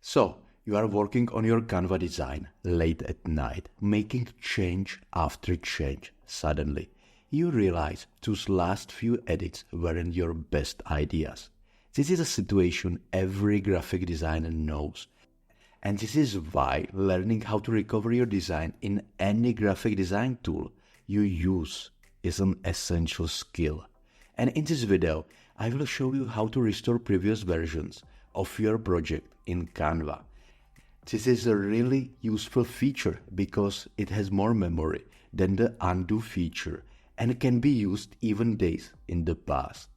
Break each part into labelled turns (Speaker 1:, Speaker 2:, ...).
Speaker 1: So, you are working on your Canva design late at night, making change after change. Suddenly, you realize those last few edits weren't your best ideas. This is a situation every graphic designer knows. And this is why learning how to recover your design in any graphic design tool you use is an essential skill. And in this video, I will show you how to restore previous versions of your project in Canva. This is a really useful feature because it has more memory than the undo feature and can be used even days in the past.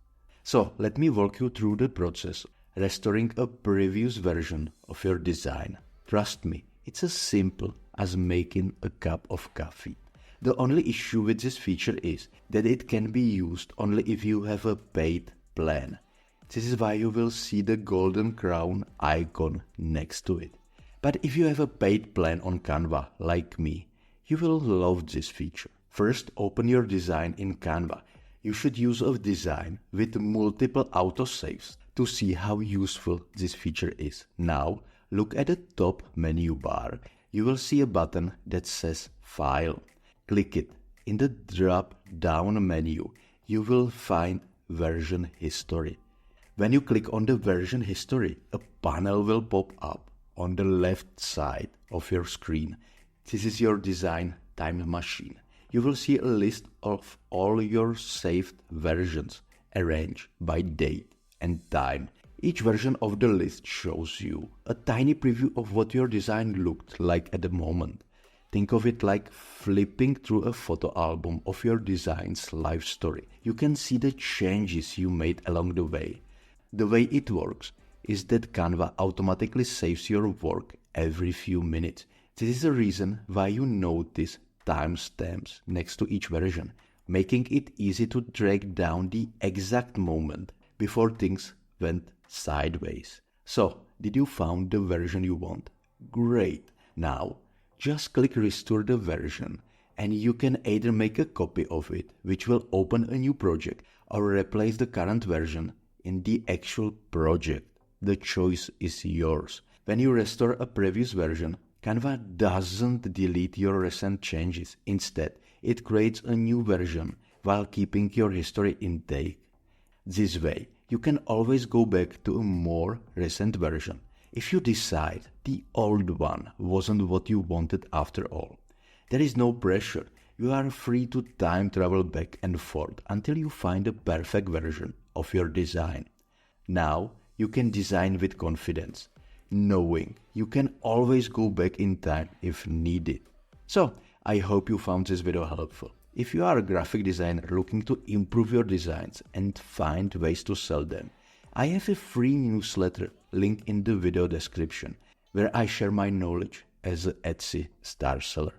Speaker 1: So let me walk you through the process restoring a previous version of your design. Trust me, it's as simple as making a cup of coffee. The only issue with this feature is that it can be used only if you have a paid plan. This is why you will see the golden crown icon next to it. But if you have a paid plan on Canva like me, you will love this feature. First, open your design in Canva. You should use a design with multiple autosaves to see how useful this feature is. Now, look at the top menu bar. You will see a button that says File. Click it. In the drop-down menu, you will find Version History. When you click on the version history, a panel will pop up on the left side of your screen. This is your design time machine. You will see a list of all your saved versions arranged by date and time. Each version of the list shows you a tiny preview of what your design looked like at the moment. Think of it like flipping through a photo album of your design's life story. You can see the changes you made along the way. The way it works is that Canva automatically saves your work every few minutes. This is the reason why you notice timestamps next to each version, making it easy to track down the exact moment before things went sideways. So, did you find the version you want? Great! Now, just click Restore the version and you can either make a copy of it, which will open a new project, or replace the current version in the actual project. The choice is yours. When you restore a previous version, Canva doesn't delete your recent changes. Instead, it creates a new version while keeping your history intact. This way, you can always go back to a more recent version if you decide the old one wasn't what you wanted after all. There is no pressure. You are free to time travel back and forth until you find the perfect version of your design. Now, you can design with confidence, knowing you can always go back in time if needed. So, I hope you found this video helpful. If you are a graphic designer looking to improve your designs and find ways to sell them, I have a free newsletter link in the video description where I share my knowledge as an Etsy star seller.